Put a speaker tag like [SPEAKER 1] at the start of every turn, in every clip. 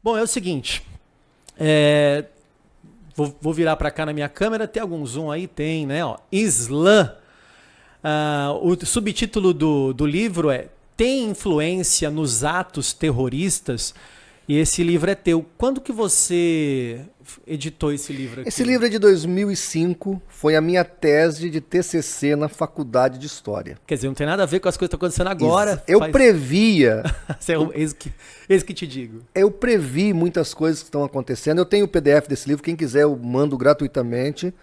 [SPEAKER 1] Bom, é o seguinte, é, vou virar para cá na minha câmera, tem algum zoom aí? Tem, né? Ó, Islã. O subtítulo do livro é Tem influência nos atos terroristas? E esse livro é teu. Quando que você editou esse livro aqui?
[SPEAKER 2] Esse livro é de 2005, foi a minha tese de TCC na Faculdade de História.
[SPEAKER 1] Quer dizer, não tem nada a ver com as coisas que estão acontecendo agora.
[SPEAKER 2] Eu previa...
[SPEAKER 1] Eis que te digo.
[SPEAKER 2] Eu previ muitas coisas que estão acontecendo. Eu tenho o PDF desse livro, quem quiser eu mando gratuitamente.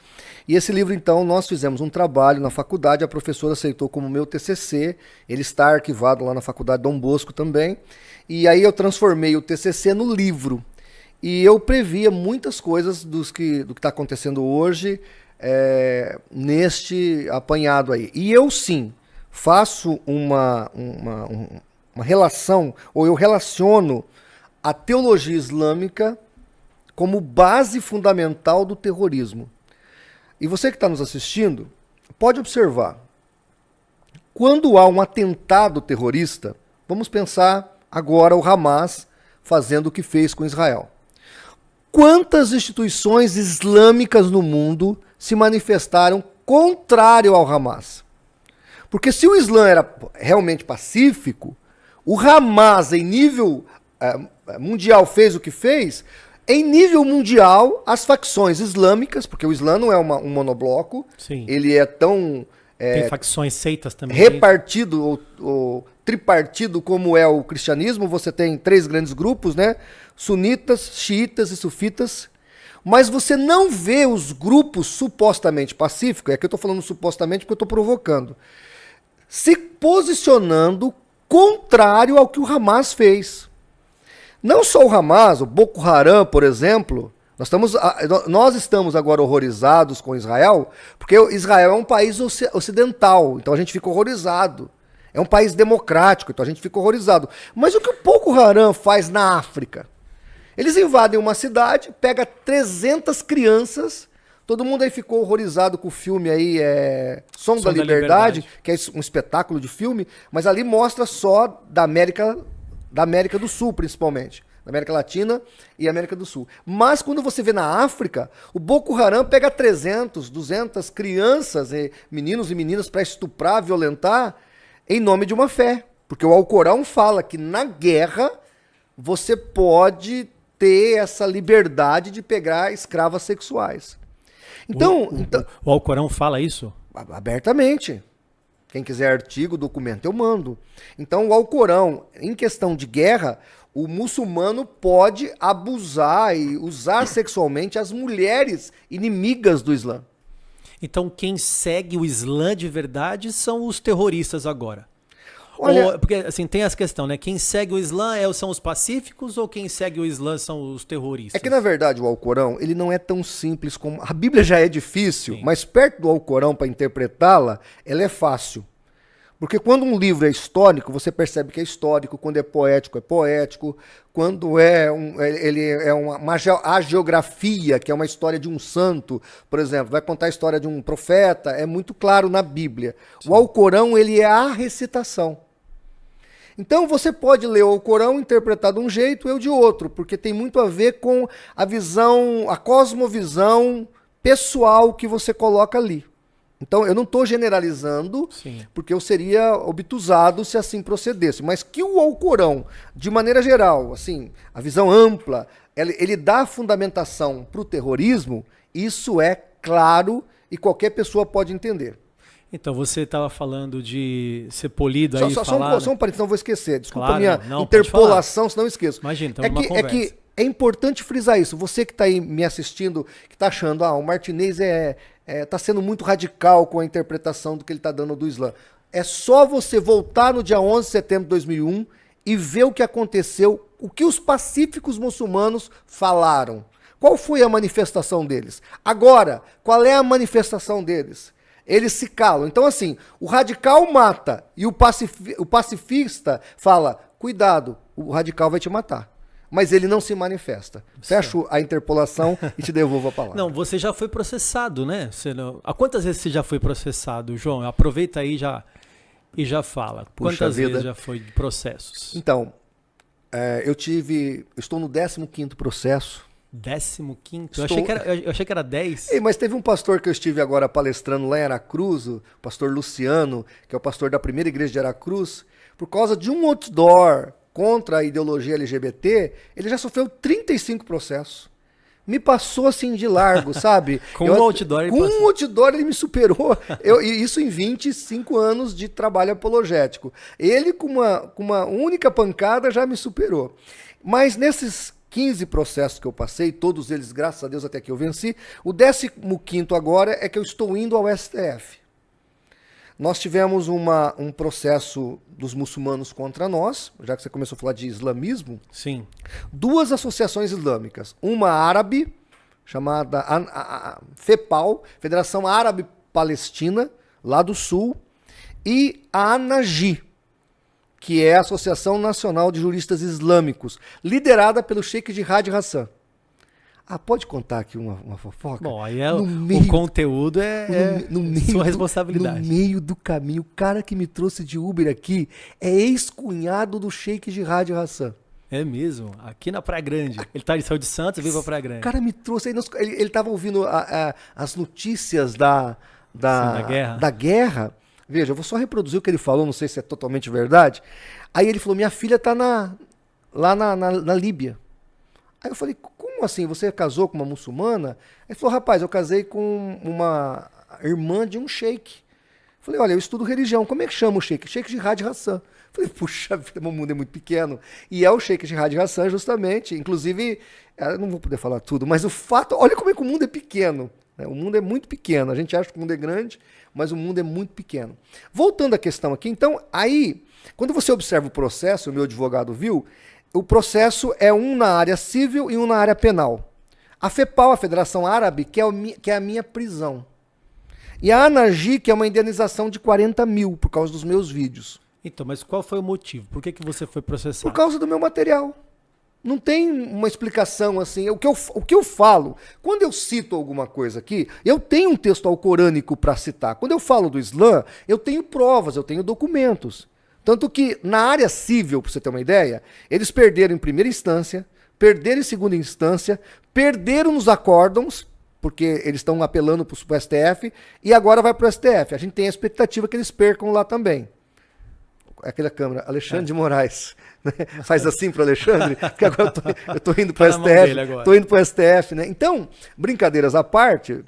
[SPEAKER 2] E esse livro, então, nós fizemos um trabalho na faculdade, a professora aceitou como meu TCC, ele está arquivado lá na Faculdade Dom Bosco também. E aí eu transformei o TCC no livro. E eu previa muitas coisas do que está acontecendo hoje neste apanhado aí. E eu sim faço uma relação, ou eu relaciono a teologia islâmica como base fundamental do terrorismo. E você que está nos assistindo, pode observar. Quando há um atentado terrorista, vamos pensar agora o Hamas fazendo o que fez com Israel. Quantas instituições islâmicas no mundo se manifestaram contrário ao Hamas? Porque se o Islã era realmente pacífico, o Hamas em nível mundial fez o que fez, em nível mundial as facções islâmicas, porque o Islã não é um monobloco,
[SPEAKER 1] Sim.
[SPEAKER 2] Ele é tão...
[SPEAKER 1] Tem facções, seitas também.
[SPEAKER 2] Repartido ou tripartido como é o cristianismo, você tem 3 grandes grupos, né? Sunitas, xiitas e sufitas. Mas você não vê os grupos supostamente pacíficos, é que eu estou falando supostamente porque eu estou provocando, se posicionando contrário ao que o Hamas fez. Não só o Hamas, o Boko Haram, por exemplo... Nós estamos agora horrorizados com Israel, porque Israel é um país ocidental, então a gente fica horrorizado. É um país democrático, então a gente fica horrorizado. Mas o que o Boko Haram faz na África? Eles invadem uma cidade, pega 300 crianças, todo mundo aí ficou horrorizado com o filme aí, Som da Liberdade, que é um espetáculo de filme, mas ali mostra só da América do Sul, principalmente. Da América Latina e América do Sul. Mas quando você vê na África, o Boko Haram pega 300, 200 crianças, meninos e meninas para estuprar, violentar, em nome de uma fé. Porque o Alcorão fala que na guerra você pode ter essa liberdade de pegar escravas sexuais. Então,
[SPEAKER 1] o Alcorão fala isso?
[SPEAKER 2] Abertamente. Quem quiser artigo, documento, eu mando. Então o Alcorão, em questão de guerra... O muçulmano pode abusar e usar sexualmente as mulheres inimigas do Islã.
[SPEAKER 1] Então quem segue o Islã de verdade são os terroristas agora.
[SPEAKER 2] Olha,
[SPEAKER 1] porque assim, tem essa questão, né? Quem segue o Islã são os pacíficos ou quem segue o Islã são os terroristas?
[SPEAKER 2] É que na verdade o Alcorão ele não é tão simples como... A Bíblia já é difícil, sim, mas perto do Alcorão para interpretá-la, ela é fácil. Porque quando um livro é histórico, você percebe que é histórico, quando é poético, quando ele é uma hagiografia, que é uma história de um santo, por exemplo, vai contar a história de um profeta, é muito claro na Bíblia. Sim. O Alcorão, ele é a recitação. Então você pode ler o Alcorão, interpretar de um jeito, eu de outro, porque tem muito a ver com a visão, a cosmovisão pessoal que você coloca ali. Então, eu não estou generalizando, sim, porque eu seria obtusado se assim procedesse. Mas que o Alcorão, de maneira geral, assim, a visão ampla, ele dá fundamentação para o terrorismo, isso é claro e qualquer pessoa pode entender.
[SPEAKER 1] Então, você estava falando de ser polido aí,
[SPEAKER 2] só um parênteses, não vou esquecer. Desculpa a
[SPEAKER 1] claro,
[SPEAKER 2] minha interpolação, senão eu esqueço.
[SPEAKER 1] Imagina, então numa conversa.
[SPEAKER 2] Que é importante frisar isso. Você que está aí me assistindo, que está achando, o Martinez está sendo muito radical com a interpretação do que ele está dando do Islã. É só você voltar no dia 11 de setembro de 2001 e ver o que aconteceu, o que os pacíficos muçulmanos falaram. Qual foi a manifestação deles? Agora, qual é a manifestação deles? Eles se calam. Então, assim, o radical mata e o pacifista fala, cuidado, o radical vai te matar. Mas ele não se manifesta. Fecho a interpolação e te devolvo a palavra.
[SPEAKER 1] Não, você já foi processado, né? Há quantas vezes você já foi processado, João? Aproveita aí e já fala. Quantas vezes já foi de processos?
[SPEAKER 2] Então, Estou no 15º processo.
[SPEAKER 1] 15º?
[SPEAKER 2] Estou-
[SPEAKER 1] Eu achei que era 10.
[SPEAKER 2] Ei, mas teve um pastor que eu estive agora palestrando lá em Aracruz, o pastor Luciano, que é o pastor da primeira igreja de Aracruz, por causa de um outdoor contra a ideologia LGBT, ele já sofreu 35 processos. Me passou assim de largo, sabe?
[SPEAKER 1] Com um outdoor ele
[SPEAKER 2] Com
[SPEAKER 1] passou.
[SPEAKER 2] um outdoor ele me superou. E isso em 25 anos de trabalho apologético. Ele com uma única pancada já me superou. Mas nesses 15 processos que eu passei, todos eles, graças a Deus, até que eu venci, o 15º agora é que eu estou indo ao STF. Nós tivemos um processo dos muçulmanos contra nós, já que você começou a falar de islamismo.
[SPEAKER 1] Sim.
[SPEAKER 2] Duas associações islâmicas, uma árabe, chamada FEPAL, Federação Árabe Palestina, lá do sul, e a ANAGI, que é a Associação Nacional de Juristas Islâmicos, liderada pelo Sheikh Jihad Hassan. Pode contar aqui uma fofoca?
[SPEAKER 1] Bom, aí
[SPEAKER 2] No
[SPEAKER 1] o conteúdo é sua responsabilidade.
[SPEAKER 2] No meio do caminho, o cara que me trouxe de Uber aqui é ex-cunhado do Sheikh Jihad Hassan.
[SPEAKER 1] É mesmo? Aqui na Praia Grande. Ele saiu de Santos e veio pra Praia Grande.
[SPEAKER 2] O cara me trouxe, ele estava ouvindo as notícias da guerra. Veja, eu vou só reproduzir o que ele falou, não sei se é totalmente verdade. Aí ele falou, minha filha está lá na Líbia. Aí eu falei, como assim? Você casou com uma muçulmana? Ele falou, rapaz, eu casei com uma irmã de um sheik. Eu falei, olha, eu estudo religião, como é que chama o sheik? Sheik Jihad Hassan. Eu falei, puxa vida, meu mundo é muito pequeno. E é o Sheik Jihad Hassan, justamente. Inclusive, eu não vou poder falar tudo, mas o fato, olha como é que o mundo é pequeno. Né? O mundo é muito pequeno. A gente acha que o mundo é grande, mas o mundo é muito pequeno. Voltando à questão aqui, então, aí, quando você observa o processo, o meu advogado viu, o processo é um na área civil e um na área penal. A FEPAL, a Federação Árabe, que é a minha prisão. E a ANAGI, que é uma indenização de 40 mil por causa dos meus vídeos.
[SPEAKER 1] Então, mas qual foi o motivo? Por que você foi processado?
[SPEAKER 2] Por causa do meu material. Não tem uma explicação assim. O que eu falo, quando eu cito alguma coisa aqui, eu tenho um texto alcorânico para citar. Quando eu falo do Islã, eu tenho provas, eu tenho documentos. Tanto que na área civil, para você ter uma ideia, eles perderam em primeira instância, perderam em segunda instância, perderam nos acórdãos, porque eles estão apelando para o STF, e agora vai para o STF. A gente tem a expectativa que eles percam lá também. Aquela câmera, Alexandre de Moraes. Né? Faz assim para o Alexandre, porque agora eu estou indo para o STF. Estou indo para o STF, né? Então, brincadeiras à parte,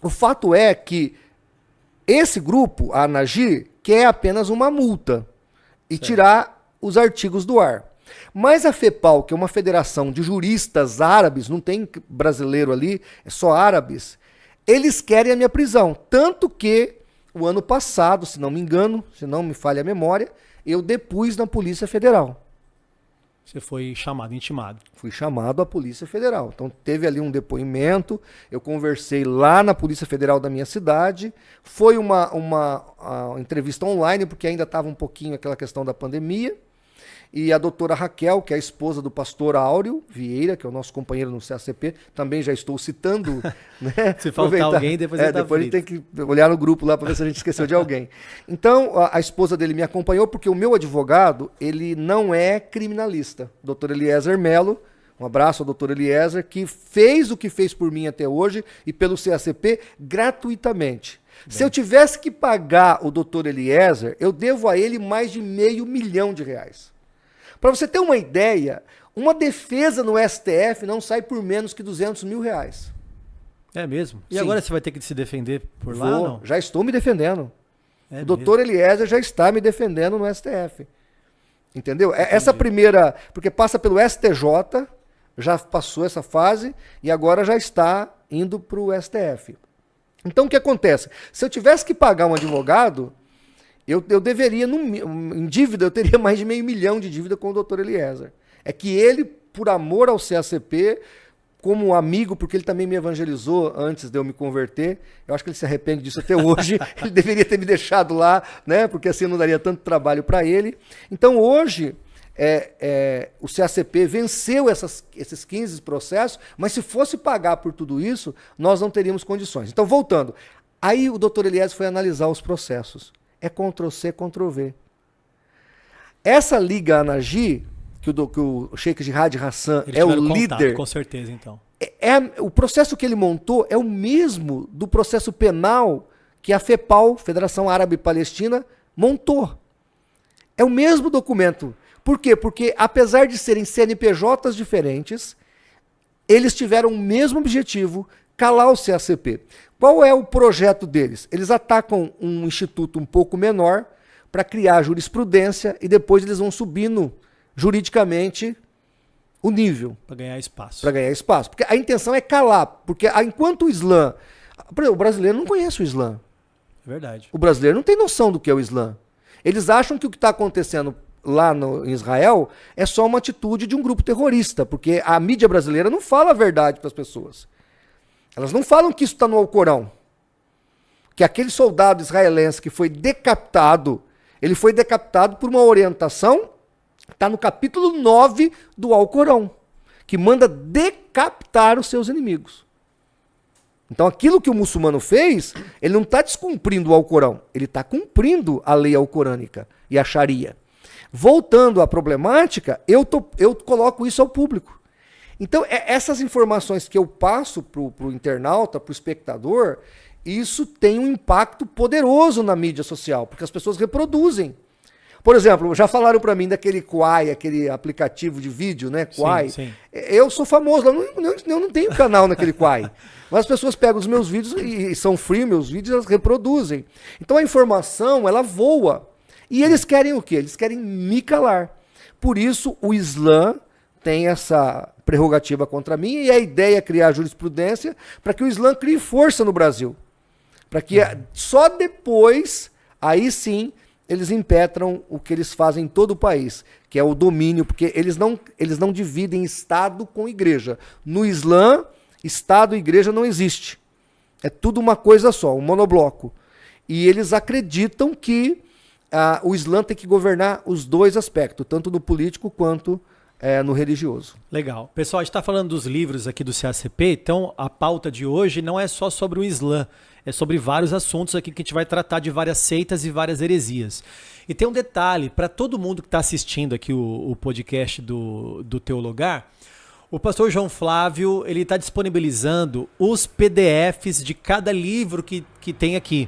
[SPEAKER 2] o fato é que esse grupo, a ANAGI, quer apenas uma multa e tirar os artigos do ar. Mas a FEPAL, que é uma federação de juristas árabes, não tem brasileiro ali, é só árabes, eles querem a minha prisão. Tanto que o ano passado, se não me engano, se não me falha a memória, eu depus na Polícia Federal.
[SPEAKER 1] Você foi chamado, intimado.
[SPEAKER 2] Fui chamado à Polícia Federal. Então teve ali um depoimento, eu conversei lá na Polícia Federal da minha cidade, foi uma entrevista online, porque ainda estava um pouquinho aquela questão da pandemia, e a doutora Raquel, que é a esposa do pastor Áureo Vieira, que é o nosso companheiro no CACP, também já estou citando. Né?
[SPEAKER 1] Se faltar alguém, depois ele
[SPEAKER 2] depois a gente tem que olhar no grupo lá para ver se a gente esqueceu de alguém. Então, a esposa dele me acompanhou, porque o meu advogado, ele não é criminalista. Dr. Eliezer Melo, um abraço ao Dr. Eliezer, que fez o que fez por mim até hoje e pelo CACP gratuitamente. Bem. Se eu tivesse que pagar o Dr. Eliezer, eu devo a ele mais de R$500 mil. Para você ter uma ideia, uma defesa no STF não sai por menos que R$200 mil.
[SPEAKER 1] É mesmo? E
[SPEAKER 2] Sim.
[SPEAKER 1] agora você vai ter que se defender por lá, não?
[SPEAKER 2] Já estou me defendendo.
[SPEAKER 1] É
[SPEAKER 2] o doutor Eliezer já está me defendendo no STF. Entendeu? Essa primeira, porque passa pelo STJ, já passou essa fase e agora já está indo para o STF. Então o que acontece? Se eu tivesse que pagar um advogado, eu deveria, em dívida, eu teria mais de R$500 mil de dívida com o doutor Eliezer. É que ele, por amor ao CACP, como amigo, porque ele também me evangelizou antes de eu me converter, eu acho que ele se arrepende disso até hoje, ele deveria ter me deixado lá, né? Porque assim eu não daria tanto trabalho para ele. Então hoje, o CACP venceu esses 15 processos, mas se fosse pagar por tudo isso, nós não teríamos condições. Então, voltando, aí o doutor Eliezer foi analisar os processos. É Ctrl-C, Ctrl-V. Essa Liga Anagi, que o Sheikh Jihad Hassan
[SPEAKER 1] Eles
[SPEAKER 2] é o
[SPEAKER 1] tiveram contato,
[SPEAKER 2] líder,
[SPEAKER 1] com certeza, então.
[SPEAKER 2] o processo que ele montou é o mesmo do processo penal que a FEPAL, Federação Árabe Palestina, montou. É o mesmo documento. Por quê? Porque apesar de serem CNPJs diferentes, eles tiveram o mesmo objetivo, calar o CACP. Qual é o projeto deles? Eles atacam um instituto um pouco menor para criar jurisprudência e depois eles vão subindo juridicamente o nível.
[SPEAKER 1] Para ganhar espaço.
[SPEAKER 2] Para ganhar espaço. Porque a intenção é calar. Porque enquanto o Islã... Por exemplo, o brasileiro não conhece o Islã.
[SPEAKER 1] É verdade.
[SPEAKER 2] O brasileiro não tem noção do que é o Islã. Eles acham que o que está acontecendo lá em Israel é só uma atitude de um grupo terrorista, porque a mídia brasileira não fala a verdade para as pessoas. Elas não falam que isso está no Alcorão. Que aquele soldado israelense que foi decapitado, ele foi decapitado por uma orientação, está no capítulo 9 do Alcorão, que manda decapitar os seus inimigos. Então aquilo que o muçulmano fez, ele não está descumprindo o Alcorão, ele está cumprindo a lei alcorânica e a Sharia. Voltando à problemática, eu coloco isso ao público. Então essas informações que eu passo para o internauta, para o espectador, isso tem um impacto poderoso na mídia social, porque as pessoas reproduzem. Por exemplo, já falaram para mim daquele Quai, aquele aplicativo de vídeo, né? Quai.
[SPEAKER 1] Sim.
[SPEAKER 2] Eu sou famoso, eu não tenho canal naquele Quai. Mas as pessoas pegam os meus vídeos e são free, meus vídeos, elas reproduzem. Então a informação, ela voa. E eles querem o quê? Eles querem me calar. Por isso o Islã tem essa prerrogativa contra mim e a ideia é criar jurisprudência para que o Islã crie força no Brasil. Para que só depois, aí sim, eles impetram o que eles fazem em todo o país, que é o domínio, porque eles não dividem Estado com igreja. No Islã, Estado e igreja não existe. É tudo uma coisa só, um monobloco. E eles acreditam que o Islã tem que governar os dois aspectos, tanto no político quanto no religioso.
[SPEAKER 1] Legal. Pessoal, a gente está falando dos livros aqui do CACP, então a pauta de hoje não é só sobre o Islã, é sobre vários assuntos aqui que a gente vai tratar de várias seitas e várias heresias. E tem um detalhe, para todo mundo que está assistindo aqui o podcast do Teologar, o pastor João Flávio ele está disponibilizando os PDFs de cada livro que tem aqui.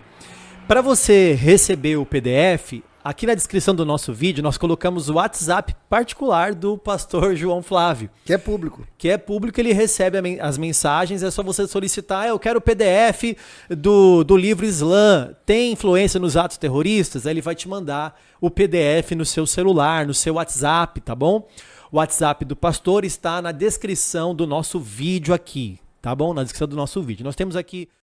[SPEAKER 1] Para você receber o PDF, aqui na descrição do nosso vídeo, nós colocamos o WhatsApp particular do pastor João Flávio.
[SPEAKER 2] Que é público. Que
[SPEAKER 1] é público, ele recebe as mensagens, é só você solicitar, eu quero o PDF do livro Islã, tem influência nos atos terroristas? Aí ele vai te mandar o PDF no seu celular, no seu WhatsApp, tá bom? O WhatsApp do pastor está na descrição do nosso vídeo aqui, tá bom? Na descrição do nosso vídeo. Nós temos aqui